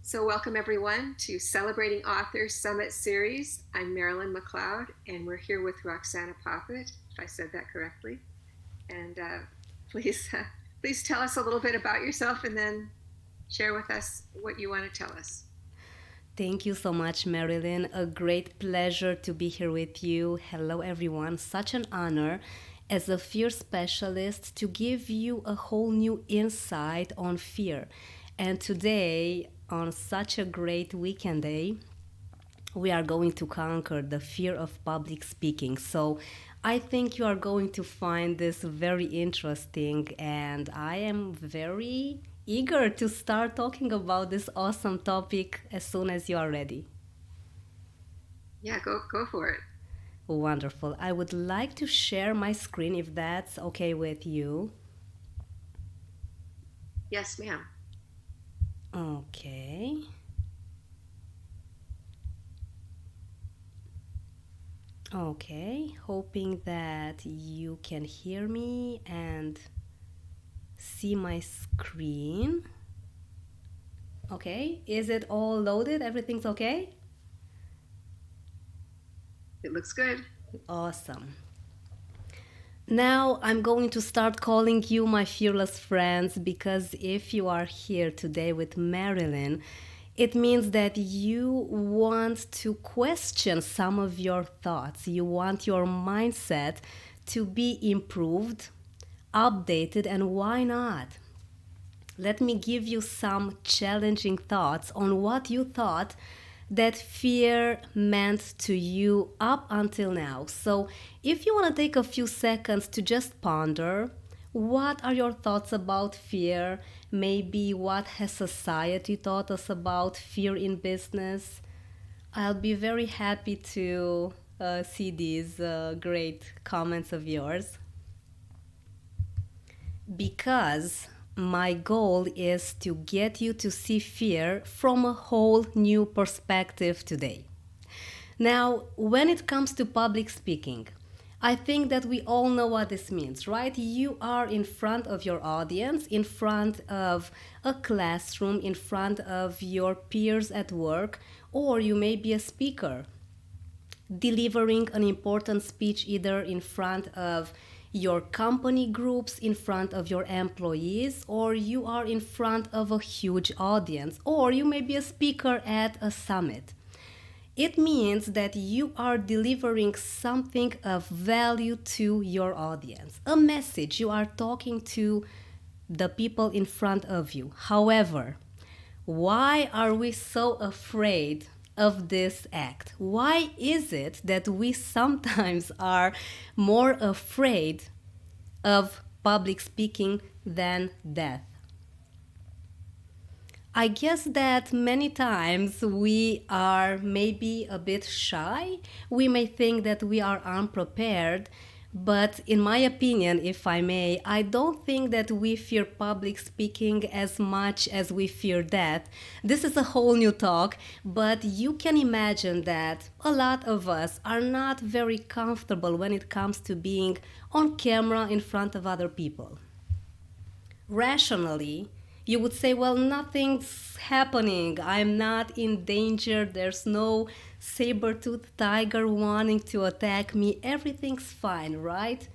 So, welcome everyone to Celebrating Authors Summit Series. I'm Marilyn McLeod, and we're here with Roxana Poppet, if I said that correctly. And please, please tell us a little bit about yourself, and then share with us what you want to tell us. Thank you so much, Marilyn. A great pleasure to be here with you. Hello, everyone. Such an honor as a fear specialist to give you a whole new insight on fear. And today, on such a great weekend day, we are going to conquer the fear of public speaking. So I think you are going to find this very interesting, and I am very eager to start talking about this awesome topic as soon as you are ready. Yeah, go for it. Wonderful. I would like to share my screen if that's okay with you. Yes, ma'am. Okay. Okay. Hoping that you can hear me and see my screen. Okay, is it all loaded? Everything's okay? It looks good. Awesome. Now I'm going to start calling you my fearless friends because if you are here today with Marilyn, it means that you want to question some of your thoughts. You want your mindset to be improved, updated, and why not? Let me give you some challenging thoughts on what you thought that fear meant to you up until now. So, if you want to take a few seconds to just ponder, what are your thoughts about fear? Maybe what has society taught us about fear in business? I'll be very happy to see these great comments of yours because my goal is to get you to see fear from a whole new perspective today. Now, when it comes to public speaking, I think that we all know what this means, right? You are in front of your audience, in front of a classroom, in front of your peers at work, or you may be a speaker delivering an important speech either in front of your company groups, in front of your employees, or you are in front of a huge audience, or you may be a speaker at a summit. It means that you are delivering something of value to your audience, a message. You are talking to the people in front of you. However, why are we so afraid of this act? Why is it that we sometimes are more afraid of public speaking than death? I guess that many times we are maybe a bit shy. We may think that we are unprepared. But in my opinion, if I may, I don't think that we fear public speaking as much as we fear death. This is a whole new talk, but you can imagine that a lot of us are not very comfortable when it comes to being on camera in front of other people. Rationally, you would say, well, nothing's happening. I'm not in danger. There's no saber-toothed tiger wanting to attack me. Everything's fine, right?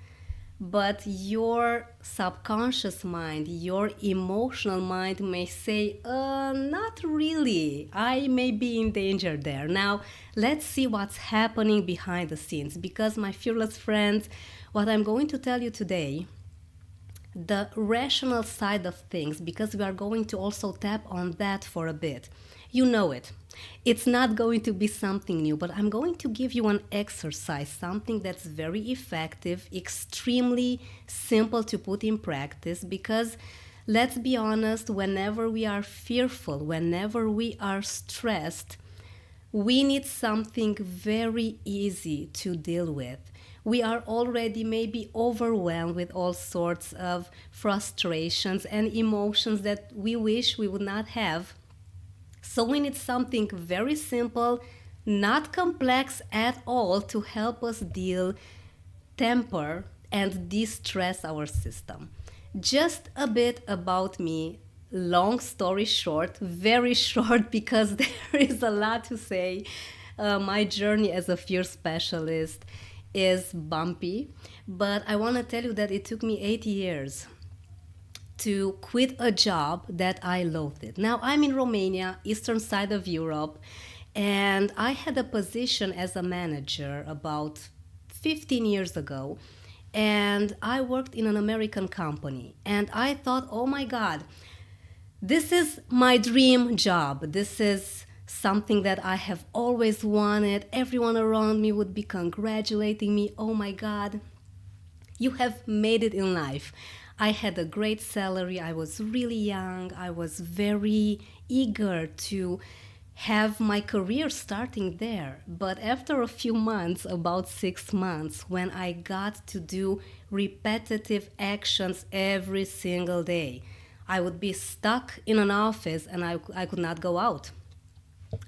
But your subconscious mind, your emotional mind may say, not really. I may be in danger there. Now, let's see what's happening behind the scenes. Because, my fearless friends, what I'm going to tell you today, the rational side of things, because we are going to also tap on that for a bit. You know it. It's not going to be something new, but I'm going to give you an exercise, something that's very effective, extremely simple to put in practice, because let's be honest, whenever we are fearful, whenever we are stressed, we need something very easy to deal with. We are already maybe overwhelmed with all sorts of frustrations and emotions that we wish we would not have. So we need something very simple, not complex at all, to help us deal, temper, and de stress our system. Just a bit about me. long story short, very short because there is a lot to say. My journey as a fear specialist is bumpy, but I want to tell you that it took me 8 years to quit a job that I loathed. Now, I'm in Romania, eastern side of Europe, and I had a position as a manager about 15 years ago. And I worked in an American company. And I thought, oh my God, this is my dream job. This is something that I have always wanted. Everyone around me would be congratulating me. Oh my God, you have made it in life. I had a great salary. I was really young. I was very eager to have my career starting there. But after a few months, about 6 months, when I got to do repetitive actions every single day, I would be stuck in an office and I could not go out.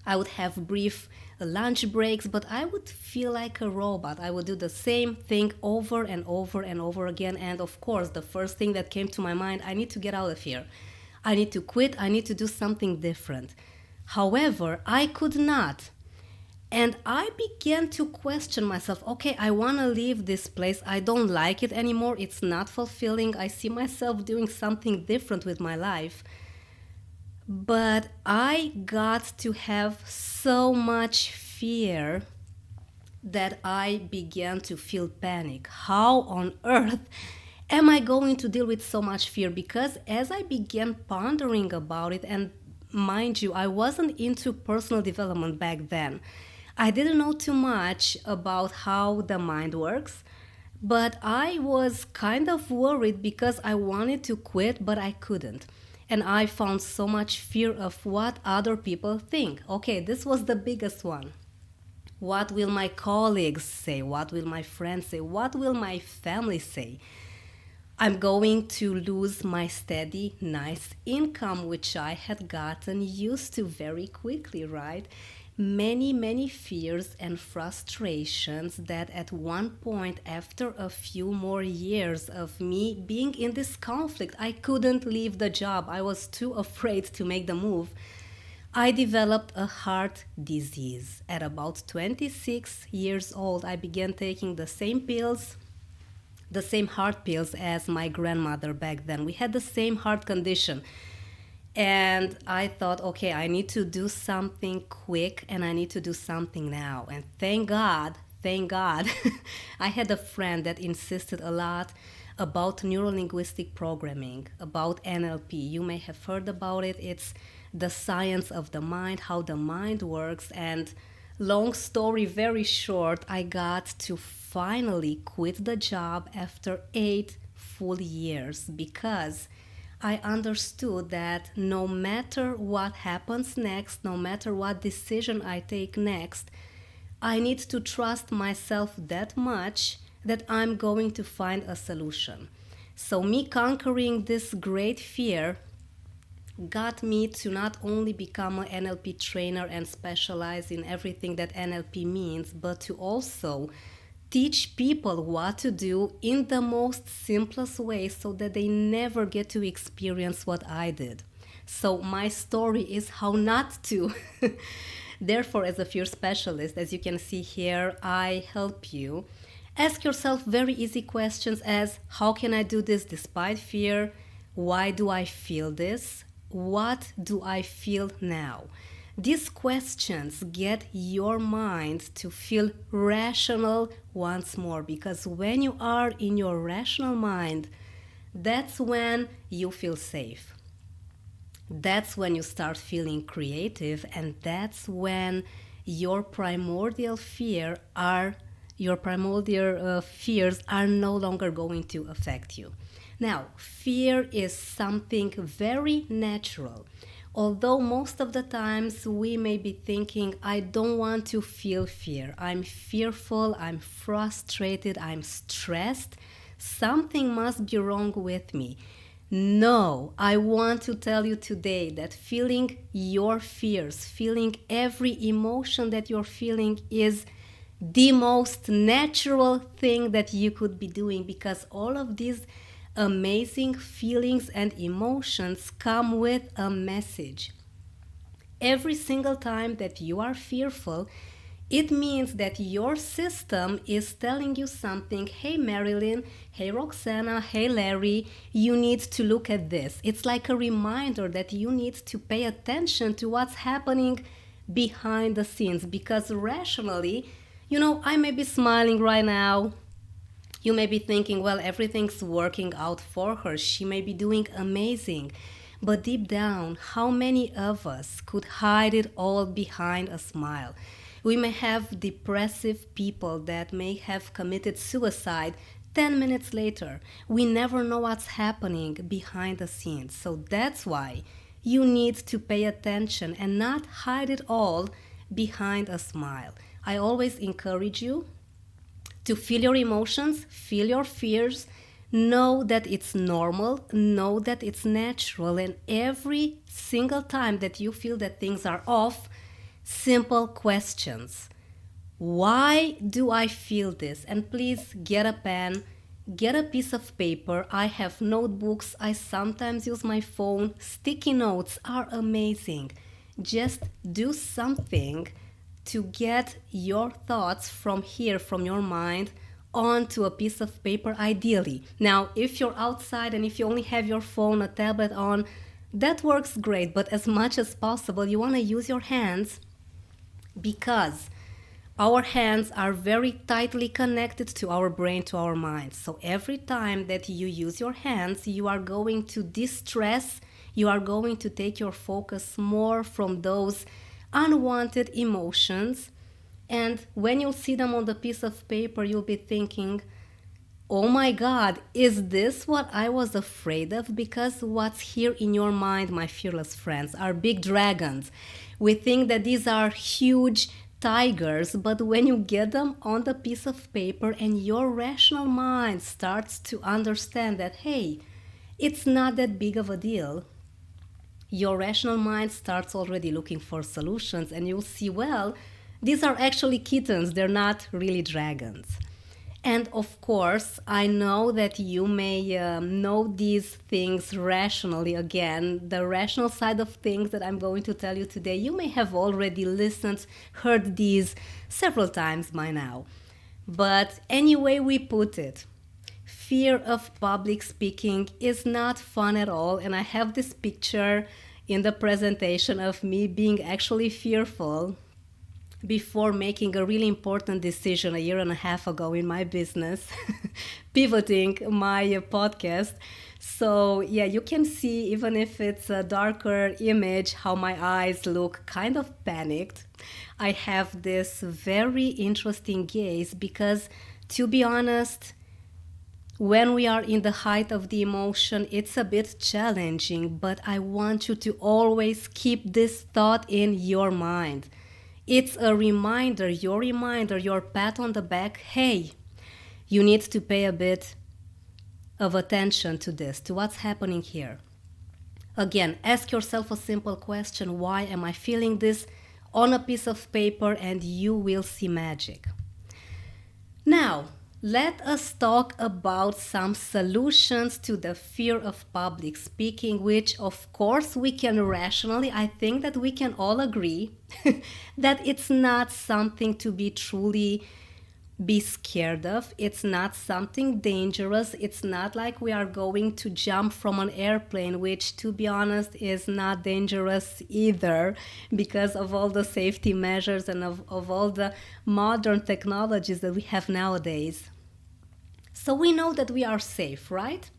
I would have brief lunch breaks, but I would feel like a robot. I would do the same thing over and over and over again. And of course, the first thing that came to my mind, I need to get out of here. I need to quit. I need to do something different. However, I could not. And I began to question myself, okay, I want to leave this place. I don't like it anymore. It's not fulfilling. I see myself doing something different with my life. But I got to have so much fear that I began to feel panic. How on earth am I going to deal with so much fear? Because as I began pondering about it, and mind you, I wasn't into personal development back then. I didn't know too much about how the mind works, but I was kind of worried because I wanted to quit, but I couldn't. And I found so much fear of what other people think. Okay, this was the biggest one. What will my colleagues say? What will my friends say? What will my family say? I'm going to lose my steady, nice income, which I had gotten used to very quickly, right? Many, many fears and frustrations that at one point, after a few more years of me being in this conflict, I couldn't leave the job. I was too afraid to make the move. I developed a heart disease. At about 26 years old, I began taking the same pills, the same heart pills as my grandmother back then. We had the same heart condition. And I thought, okay, I need to do something quick and I need to do something now. And thank God, I had a friend that insisted a lot about neuro-linguistic programming, about NLP. You may have heard about it. It's the science of the mind, how the mind works. And long story very short, I got to finally quit the job after 8 full years because I understood that no matter what happens next, no matter what decision I take next, I need to trust myself that much that I'm going to find a solution. So, me conquering this great fear got me to not only become an NLP trainer and specialize in everything that NLP means, but to also teach people what to do in the most simplest way so that they never get to experience what I did. So my story is how not to. Therefore, as a fear specialist, as you can see here, I help you. Ask yourself very easy questions as how can I do this despite fear? Why do I feel this? What do I feel now? These questions get your mind to feel rational once more, because when you are in your rational mind, that's when you feel safe. That's when you start feeling creative, and that's when your primordial fears are no longer going to affect you. Now, fear is something very natural. Although most of the times we may be thinking, I don't want to feel fear. I'm fearful, I'm frustrated, I'm stressed. Something must be wrong with me. No, I want to tell you today that feeling your fears, feeling every emotion that you're feeling is the most natural thing that you could be doing, because all of these amazing feelings and emotions come with a message. Every single time that you are fearful, it means that your system is telling you something. Hey, Marilyn, hey, Roxana, hey, Larry, you need to look at this. It's like a reminder that you need to pay attention to what's happening behind the scenes because rationally, I may be smiling right now. You may be thinking, well, everything's working out for her. She may be doing amazing. But deep down, how many of us could hide it all behind a smile? We may have depressive people that may have committed suicide 10 minutes later. We never know what's happening behind the scenes. So that's why you need to pay attention and not hide it all behind a smile. I always encourage you to feel your emotions, feel your fears, know that it's normal, know that it's natural, and every single time that you feel that things are off, simple questions. Why do I feel this? And please get a pen, get a piece of paper. I have notebooks, I sometimes use my phone. Sticky notes are amazing. Just do something to get your thoughts from here, from your mind, onto a piece of paper, ideally. Now, if you're outside and if you only have your phone, a tablet on, that works great, but as much as possible, you want to use your hands because our hands are very tightly connected to our brain, to our mind. So every time that you use your hands, you are going to distress, you are going to take your focus more from those unwanted emotions. And when you'll see them on the piece of paper, you'll be thinking, oh my God, is this what I was afraid of? Because what's here in your mind, my fearless friends, are big dragons. We think that these are huge tigers, but when you get them on the piece of paper and your rational mind starts to understand that, hey, it's not that big of a deal, your rational mind starts already looking for solutions and you'll see, well, these are actually kittens, they're not really dragons. And of course, I know that you may know these things rationally. Again, the rational side of things that I'm going to tell you today, you may have already listened, heard these several times by now. But anyway we put it, fear of public speaking is not fun at all. And I have this picture in the presentation of me being actually fearful before making a really important decision a year and a half ago in my business, pivoting my podcast. So yeah, you can see, even if it's a darker image, how my eyes look kind of panicked. I have this very interesting gaze because, to be honest, when we are in the height of the emotion, it's a bit challenging, but I want you to always keep this thought in your mind. It's a reminder, your pat on the back. Hey, you need to pay a bit of attention to this, to what's happening here. Again, ask yourself a simple question. Why am I feeling this? On a piece of paper, and you will see magic. Now, let us talk about some solutions to the fear of public speaking, which of course we can rationally, I think that we can all agree that it's not something to be scared of. It's not something dangerous. It's not like we are going to jump from an airplane, which, to be honest, is not dangerous either because of all the safety measures and of all the modern technologies that we have nowadays. So we know that we are safe, right?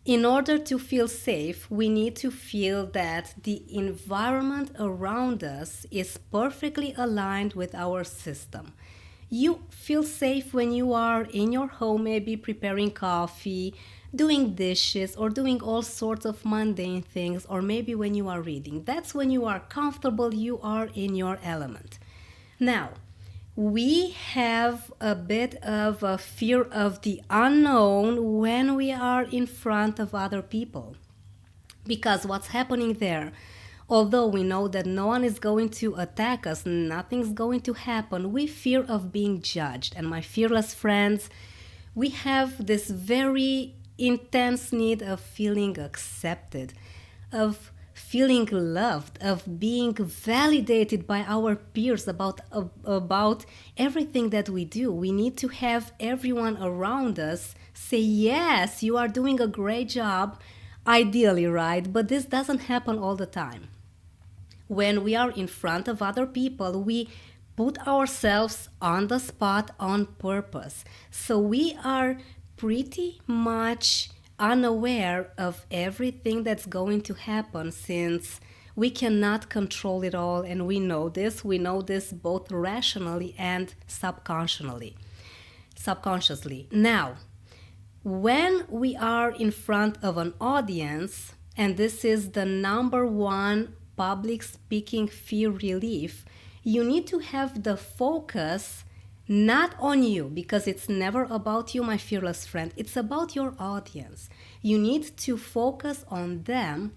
In order to feel safe, we need to feel that the environment around us is perfectly aligned with our system. You feel safe when you are in your home, maybe preparing coffee, doing dishes, or doing all sorts of mundane things, or maybe when you are reading. That's when you are comfortable, you are in your element. Now, we have a bit of a fear of the unknown when we are in front of other people. Because what's happening there? Although we know that no one is going to attack us, nothing's going to happen, we fear of being judged. And my fearless friends, we have this very intense need of feeling accepted, of feeling loved, of being validated by our peers about everything that we do. We need to have everyone around us say, yes, you are doing a great job, ideally, right? But this doesn't happen all the time. When we are in front of other people, we put ourselves on the spot on purpose. So we are pretty much unaware of everything that's going to happen, since we cannot control it all, and we know this. We know this both rationally and subconsciously. Now, when we are in front of an audience, and this is the number one public speaking fear relief, you need to have the focus not on you, because it's never about you, my fearless friend. It's about your audience. You need to focus on them,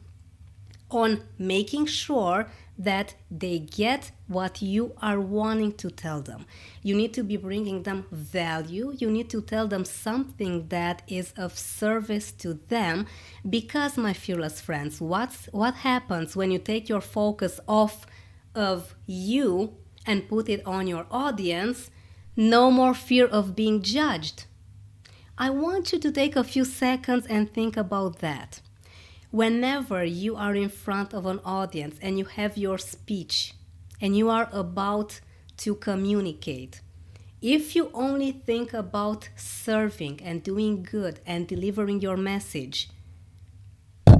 on making sure that they get what you are wanting to tell them. You need to be bringing them value. You need to tell them something that is of service to them, because, my fearless friends, what happens when you take your focus off of you and put it on your audience? No more fear of being judged. I want you to take a few seconds and think about that. Whenever you are in front of an audience and you have your speech and you are about to communicate, if you only think about serving and doing good and delivering your message,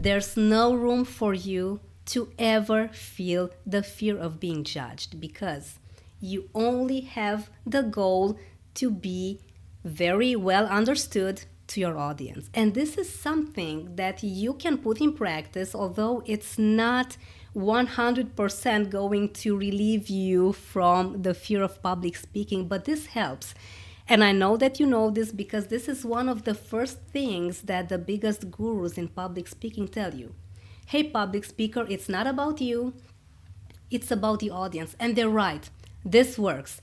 there's no room for you to ever feel the fear of being judged, because you only have the goal to be very well understood to your audience. And this is something that you can put in practice, although it's not 100% going to relieve you from the fear of public speaking, but this helps. And I know that you know this, because this is one of the first things that the biggest gurus in public speaking tell you. Hey, public speaker, it's not about you, it's about the audience. And they're right. This works.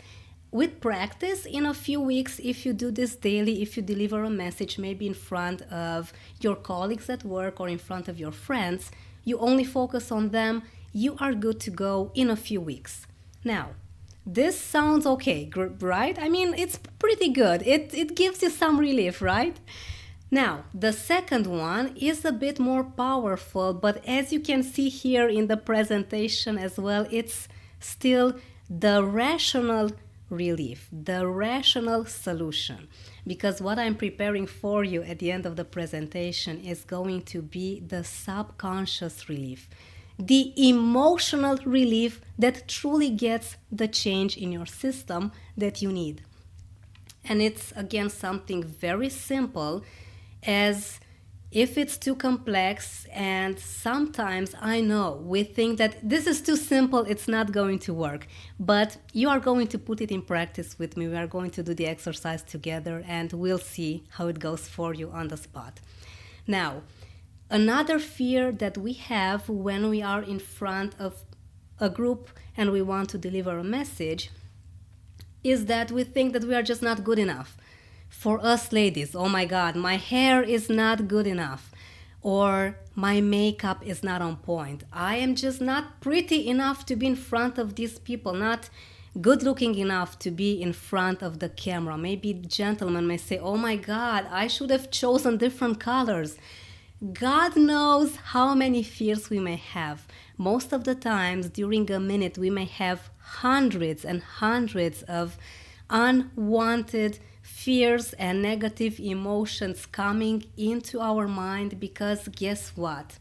With practice, in a few weeks, if you do this daily, if you deliver a message maybe in front of your colleagues at work or in front of your friends, you only focus on them, you are good to go in a few weeks. Now, this sounds okay, right? I mean, it's pretty good. It gives you some relief, right? Now, the second one is a bit more powerful, but as you can see here in the presentation as well, it's still the rational relief, the rational solution. Because what I'm preparing for you at the end of the presentation is going to be the subconscious relief, the emotional relief that truly gets the change in your system that you need. And it's, again, something very simple, as if it's too complex, and sometimes I know we think that this is too simple, it's not going to work, but you are going to put it in practice with me. We are going to do the exercise together, and we'll see how it goes for you on the spot. Now, another fear that we have when we are in front of a group and we want to deliver a message is that we think that we are just not good enough. For us ladies, oh my God, my hair is not good enough, or my makeup is not on point. I am just not pretty enough to be in front of these people, not good looking enough to be in front of the camera. Maybe gentlemen may say, oh my God, I should have chosen different colors. God knows how many fears we may have. Most of the times during a minute, we may have hundreds and hundreds of unwanted fears and negative emotions coming into our mind, because guess what?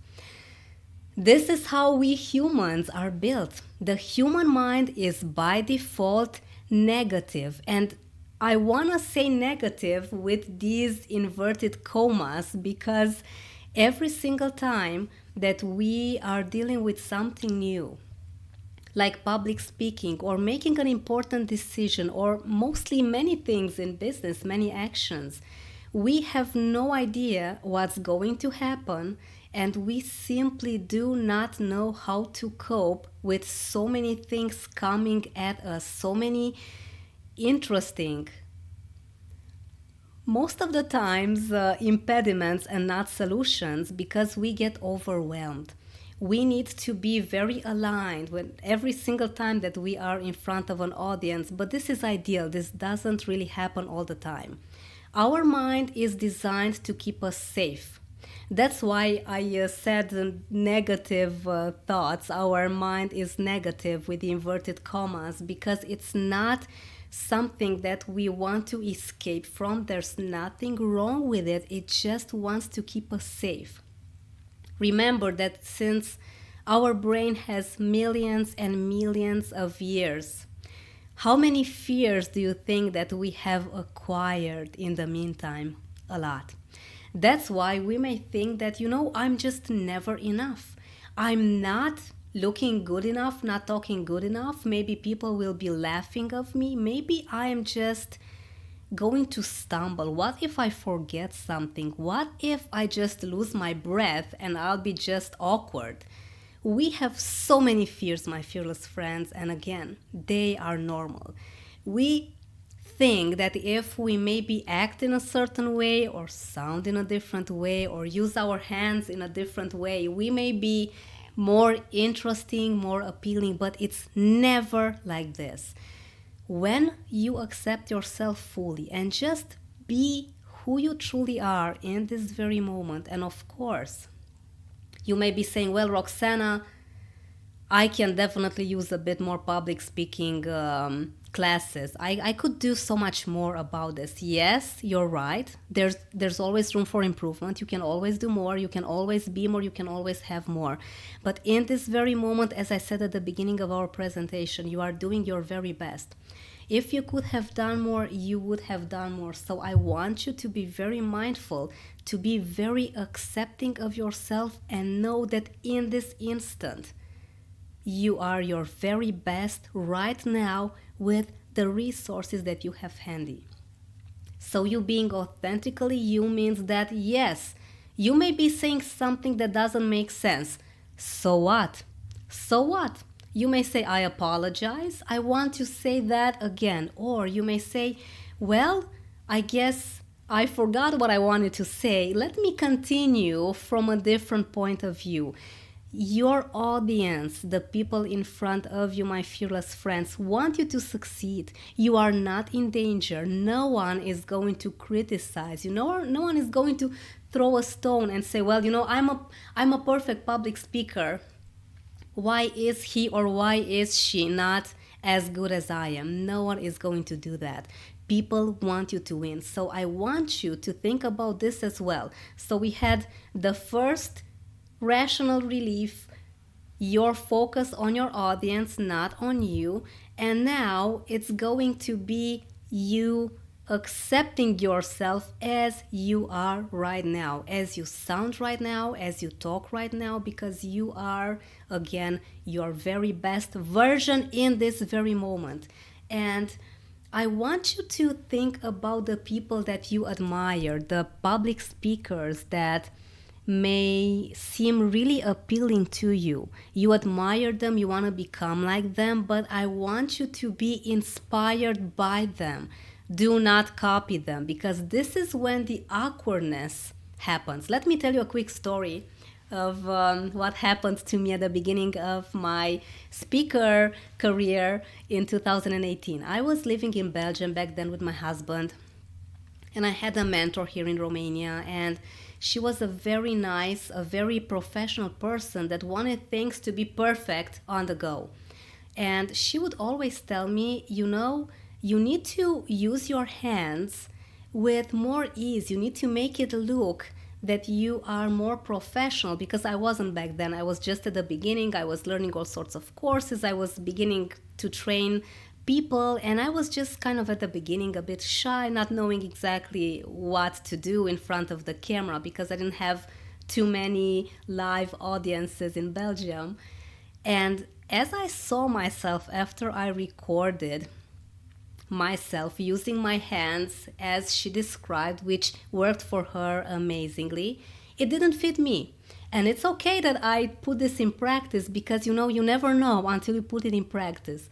This is how we humans are built. The human mind is by default negative, and I want to say negative with these inverted commas, because every single time that we are dealing with something new, like public speaking or making an important decision, or mostly many things in business, many actions, we have no idea what's going to happen, and we simply do not know how to cope with so many things coming at us, so many interesting, Most of the times, impediments and not solutions because we get overwhelmed. We need to be very aligned with every single time that we are in front of an audience, but this is ideal. This doesn't really happen all the time. Our mind is designed to keep us safe. That's why I said negative thoughts. Our mind is negative with the inverted commas because it's not something that we want to escape from. There's nothing wrong with it. It just wants to keep us safe. Remember that since our brain has millions and millions of years, how many fears do you think that we have acquired in the meantime? A lot. That's why we may think that, I'm just never enough. I'm not looking good enough, not talking good enough. Maybe people will be laughing of me. Maybe I am just going to stumble. What if I forget something? What if I just lose my breath and I'll be just awkward? We have so many fears, my fearless friends, and again, they are normal. We think that if we maybe act in a certain way or sound in a different way or use our hands in a different way, we may be more interesting, more appealing, but it's never like this. When you accept yourself fully and just be who you truly are in this very moment, and of course, you may be saying, well, Roxana, I can definitely use a bit more public speaking classes. I could do so much more about this. Yes, you're right. There's always room for improvement. You can always do more. You can always be more. You can always have more. But in this very moment, as I said at the beginning of our presentation, you are doing your very best. If you could have done more, you would have done more. So I want you to be very mindful, to be very accepting of yourself and know that in this instant, you are your very best right now with the resources that you have handy. So you being authentically you means that yes, you may be saying something that doesn't make sense. So what? So what? You may say, I apologize. I want to say that again. Or you may say, well, I guess I forgot what I wanted to say. Let me continue from a different point of view. Your audience, the people in front of you, my fearless friends, want you to succeed. You are not in danger. No one is going to criticize you. No one is going to throw a stone and say, well, I'm a perfect public speaker. Why is he or why is she not as good as I am? No one is going to do that. People want you to win. So I want you to think about this as well. So we had the first rational relief, your focus on your audience, not on you. And now it's going to be you accepting yourself as you are right now, as you sound right now, as you talk right now, because you are, again, your very best version in this very moment. And I want you to think about the people that you admire, the public speakers that may seem really appealing to you. You admire them, you want to become like them, but I want you to be inspired by them. Do not copy them, because this is when the awkwardness happens. Let me tell you a quick story of what happened to me at the beginning of my speaker career in 2018. I was living in Belgium back then with my husband, and I had a mentor here in Romania, and she was a very nice, a very professional person that wanted things to be perfect on the go. And she would always tell me, you need to use your hands with more ease. You need to make it look that you are more professional, because I wasn't back then. I was just at the beginning. I was learning all sorts of courses. I was beginning to train people, and I was just kind of at the beginning a bit shy, not knowing exactly what to do in front of the camera, because I didn't have too many live audiences in Belgium. And as I saw myself after I recorded myself using my hands as she described, which worked for her amazingly, it didn't fit me. And it's okay that I put this in practice, because you never know until you put it in practice.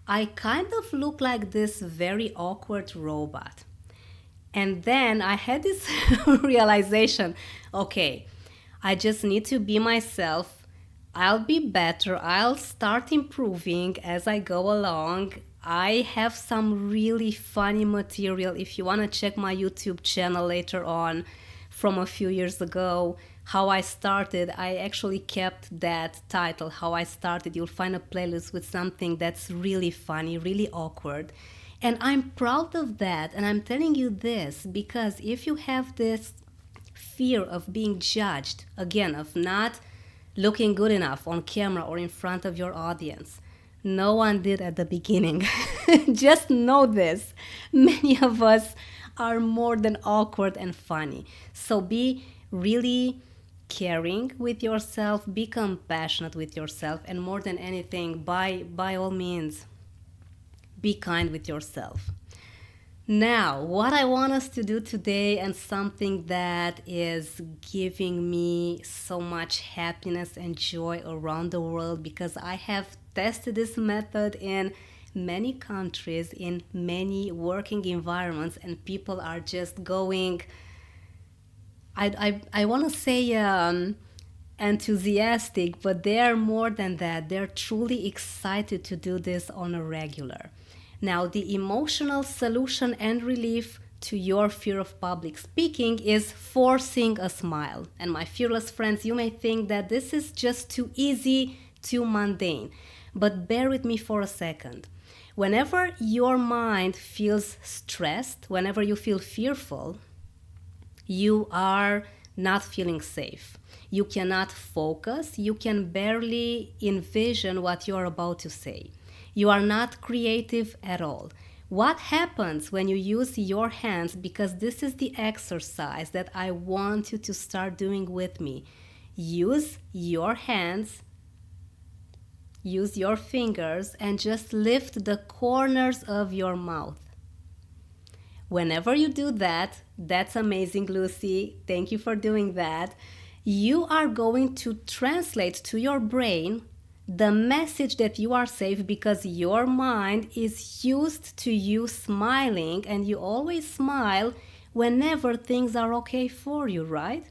I kind of look like this very awkward robot. And then I had this realization, okay, I just need to be myself. I'll be better. I'll start improving as I go along. I have some really funny material. If you want to check my YouTube channel later on from a few years ago, how I started, I actually kept that title, How I Started. You'll find a playlist with something that's really funny, really awkward. And I'm proud of that. And I'm telling you this because if you have this fear of being judged, again, of not looking good enough on camera or in front of your audience, no one did at the beginning. Just know this. Many of us are more than awkward and funny. So be really caring with yourself, be compassionate with yourself, and more than anything, by all means, be kind with yourself. Now, what I want us to do today, and something that is giving me so much happiness and joy around the world, because I have tested this method in many countries, in many working environments, and people are just going, I want to say, enthusiastic, but they're more than that. They're truly excited to do this on a regular. Now, the emotional solution and relief to your fear of public speaking is forcing a smile. And my fearless friends, you may think that this is just too easy, too mundane. But bear with me for a second. Whenever your mind feels stressed, whenever you feel fearful, you are not feeling safe. You cannot focus. You can barely envision what you're about to say. You are not creative at all. What happens when you use your hands? Because this is the exercise that I want you to start doing with me. Use your hands, use your fingers, and just lift the corners of your mouth. Whenever you do that, that's amazing, Lucy. Thank you for doing that. You are going to translate to your brain the message that you are safe, because your mind is used to you smiling, and you always smile whenever things are okay for you, right?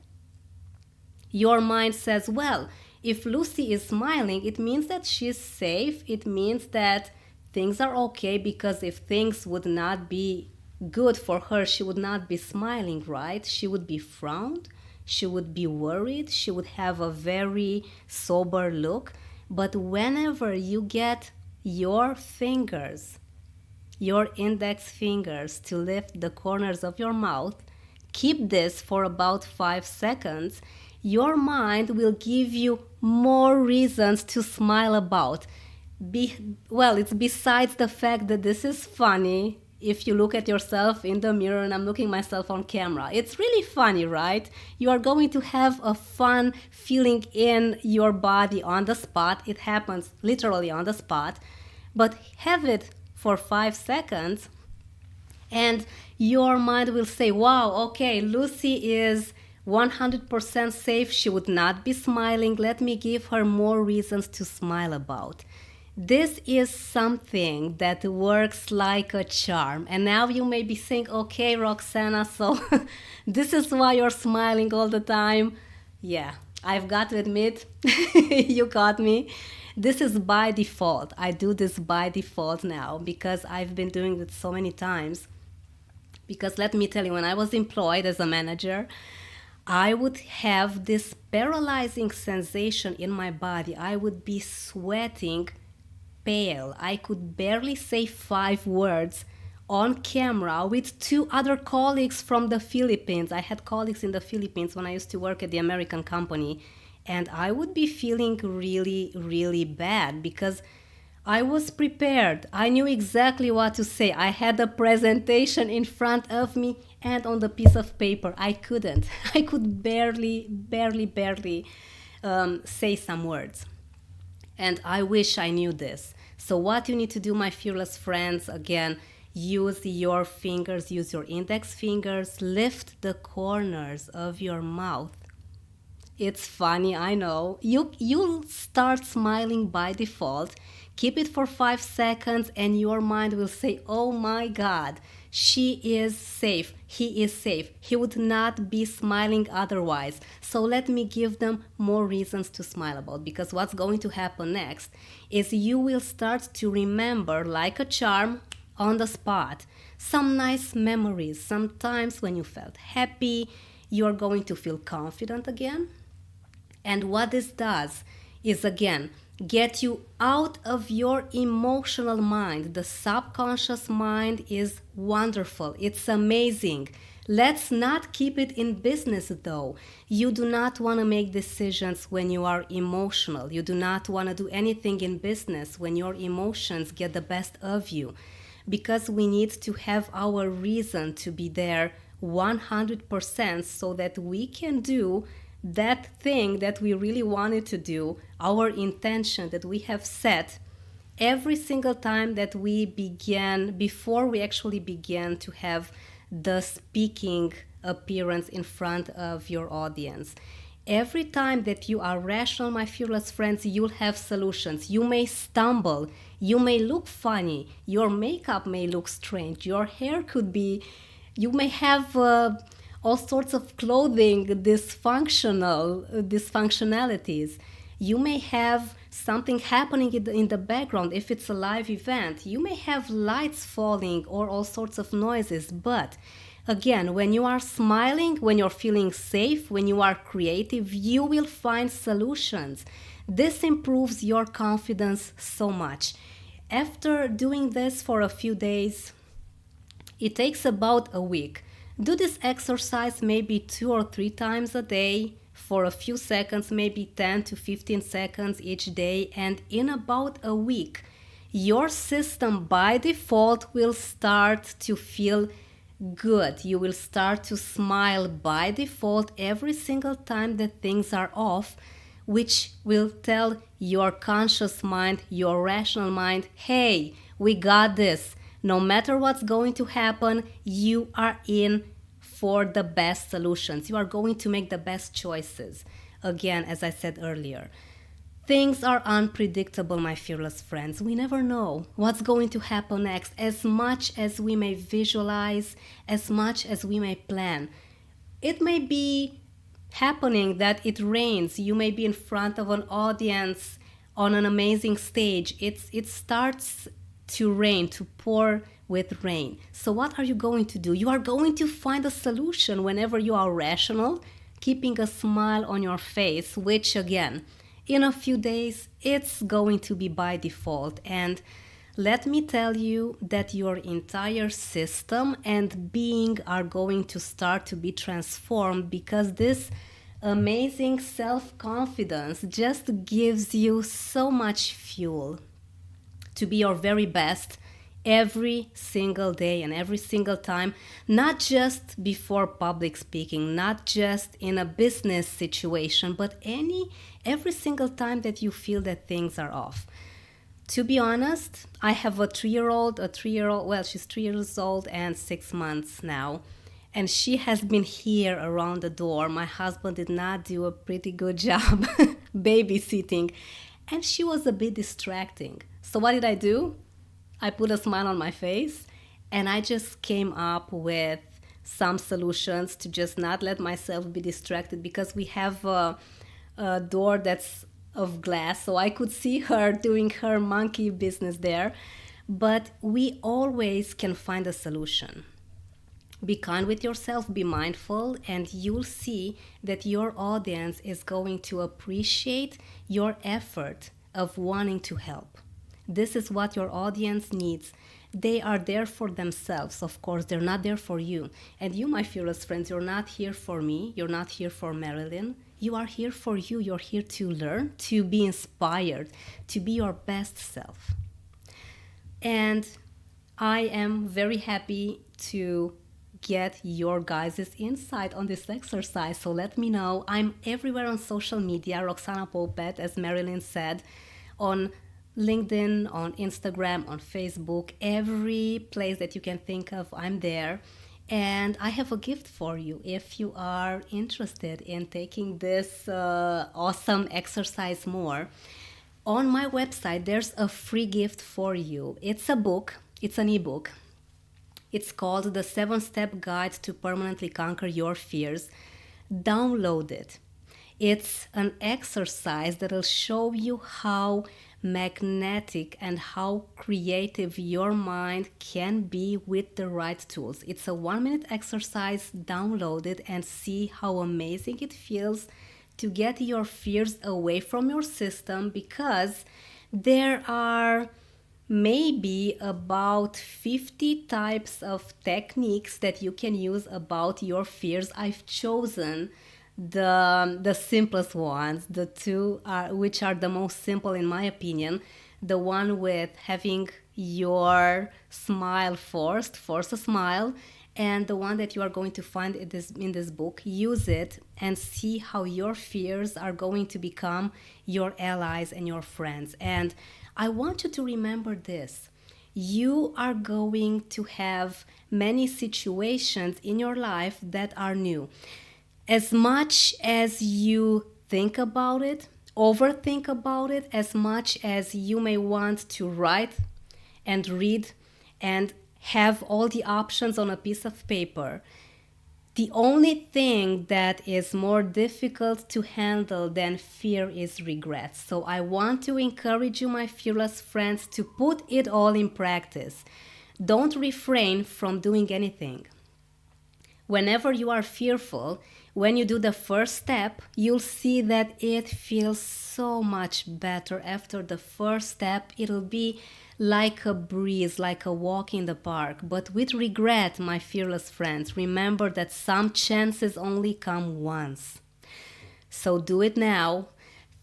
Your mind says, well, if Lucy is smiling, it means that she's safe. It means that things are okay, because if things would not be good for her, she would not be smiling, right? She would be frowned. She would be worried. She would have a very sober look. But whenever you get your fingers, your index fingers, to lift the corners of your mouth, keep this for about 5 seconds, your mind will give you more reasons to smile about. It's besides the fact that this is funny. If you look at yourself in the mirror, and I'm looking myself on camera, it's really funny, right? You are going to have a fun feeling in your body on the spot. It happens literally on the spot. But have it for 5 seconds, and your mind will say, wow, okay, Lucy is 100% safe. She would not be smiling. Let me give her more reasons to smile about. This is something that works like a charm. And now you may be saying, okay, Roxana, so this is why you're smiling all the time. Yeah, I've got to admit, you got me. This is by default. I do this by default now because I've been doing it so many times. Because let me tell you, when I was employed as a manager, I would have this paralyzing sensation in my body. I would be sweating, pale. I could barely say 5 words on camera with 2 other colleagues from the Philippines. I had colleagues in the Philippines when I used to work at the American company, and I would be feeling really, really bad because I was prepared. I knew exactly what to say. I had a presentation in front of me, and on the piece of paper, I couldn't. I could barely say some words. And I wish I knew this. So what you need to do, my fearless friends, again, use your fingers, use your index fingers, lift the corners of your mouth. It's funny, I know. You'll start smiling by default. Keep it for 5 seconds and your mind will say, oh my God, She is safe. He is safe. He would not be smiling otherwise. So let me give them more reasons to smile about, because what's going to happen next is you will start to remember, like a charm, on the spot, some nice memories. Sometimes when you felt happy, you are going to feel confident again. And what this does is, again, get you out of your emotional mind. The subconscious mind is wonderful, it's amazing. Let's not keep it in business though. You do not want to make decisions when you are emotional. You do not want to do anything in business when your emotions get the best of you, because we need to have our reason to be there 100% so that we can do that thing that we really wanted to do, our intention that we have set every single time that we began, before we actually began to have the speaking appearance in front of your audience. Every time that you are rational, my fearless friends, you'll have solutions. You may stumble, you may look funny, your makeup may look strange, your hair could be, you may have all sorts of clothing dysfunctionalities. You may have something happening in the background if it's a live event. You may have lights falling or all sorts of noises. But again, when you are smiling, when you're feeling safe, when you are creative, you will find solutions. This improves your confidence so much. After doing this for a few days, it takes about a week. Do this exercise maybe 2 or 3 times a day for a few seconds, maybe 10 to 15 seconds each day, and in about a week, your system by default will start to feel good. You will start to smile by default every single time that things are off, which will tell your conscious mind, your rational mind, hey, we got this. No matter what's going to happen, you are in for the best solutions. You are going to make the best choices. Again, as I said earlier, things are unpredictable, my fearless friends. We never know what's going to happen next. As much as we may visualize, as much as we may plan, it may be happening that it rains. You may be in front of an audience on an amazing stage. It starts to rain, to pour with rain. So what are you going to do? You are going to find a solution whenever you are rational, keeping a smile on your face, which again, in a few days, it's going to be by default. And let me tell you that your entire system and being are going to start to be transformed, because this amazing self-confidence just gives you so much fuel to be your very best every single day and every single time, not just before public speaking, not just in a business situation, but every single time that you feel that things are off. To be honest, I have a 3-year-old, well, she's 3 years old and 6 months now. And she has been here around the door. My husband did not do a pretty good job babysitting. And she was a bit distracting. So what did I do? I put a smile on my face and I just came up with some solutions to just not let myself be distracted, because we have a door that's of glass, so I could see her doing her monkey business there. But we always can find a solution. Be kind with yourself, be mindful, and you'll see that your audience is going to appreciate your effort of wanting to help. This is what your audience needs. They are there for themselves, of course. They're not there for you. And you, my fearless friends, you're not here for me. You're not here for Marilyn. You are here for you. You're here to learn, to be inspired, to be your best self. And I am very happy to get your guys' insight on this exercise. So let me know. I'm everywhere on social media, Roxana Popet, as Marilyn said, on LinkedIn, on Instagram, on Facebook, every place that you can think of, I'm there. And I have a gift for you if you are interested in taking this awesome exercise more. On my website, there's a free gift for you. It's a book, it's an ebook. It's called The 7-Step Guide to Permanently Conquer Your Fears. Download it. It's an exercise that will show you how magnetic and how creative your mind can be with the right tools. It's a 1 minute exercise. Download it and see how amazing it feels to get your fears away from your system, because there are maybe about 50 types of techniques that you can use about your fears. I've chosen the simplest ones, the two are, which are the most simple in my opinion. The one with having your smile forced, force a smile, and the one that you are going to find in this book. Use it and see how your fears are going to become your allies and your friends. And I want you to remember this: you are going to have many situations in your life that are new. As much as you think about it, overthink about it, as much as you may want to write and read and have all the options on a piece of paper, the only thing that is more difficult to handle than fear is regret. So I want to encourage you, my fearless friends, to put it all in practice. Don't refrain from doing anything. Whenever you are fearful, when you do the first step, you'll see that it feels so much better after the first step. It'll be like a breeze, like a walk in the park. But with regret, my fearless friends, remember that some chances only come once. So do it now.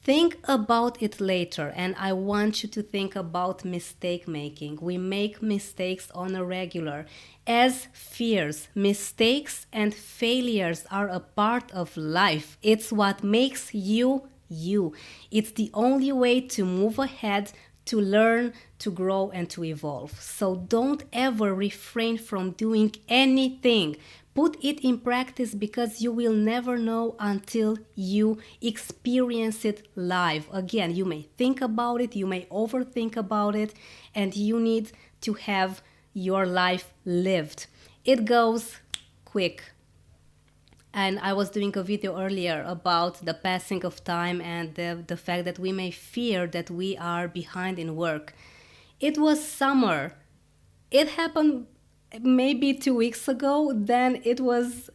Think about it later, and I want you to think about mistake making. We make mistakes on a regular. As fears, mistakes and failures are a part of life. It's what makes you you. It's the only way to move ahead, to learn, to grow, and to evolve. So don't ever refrain from doing anything. Put it in practice, because you will never know until you experience it live. Again, you may think about it, you may overthink about it, and you need to have your life lived. It goes quick. And I was doing a video earlier about the passing of time and the fact that we may fear that we are behind in work. It was summer. It happened maybe 2 weeks ago. Then it was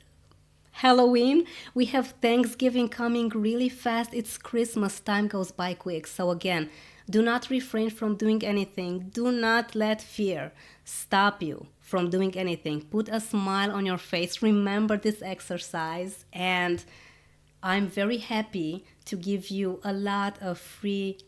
Halloween. We have Thanksgiving coming really fast. It's Christmas. Time goes by quick. So again, do not refrain from doing anything. Do not let fear stop you from doing anything. Put a smile on your face. Remember this exercise. And I'm very happy to give you a lot of free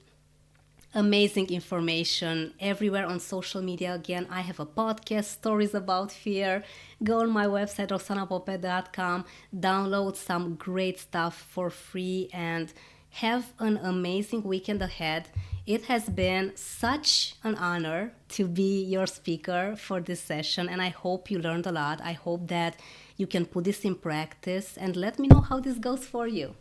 amazing information everywhere on social media. Again, I have a podcast, Stories About Fear. Go on my website, roxanapope.com, download some great stuff for free, and have an amazing weekend ahead. It has been such an honor to be your speaker for this session, and I hope you learned a lot. I hope that you can put this in practice, and let me know how this goes for you.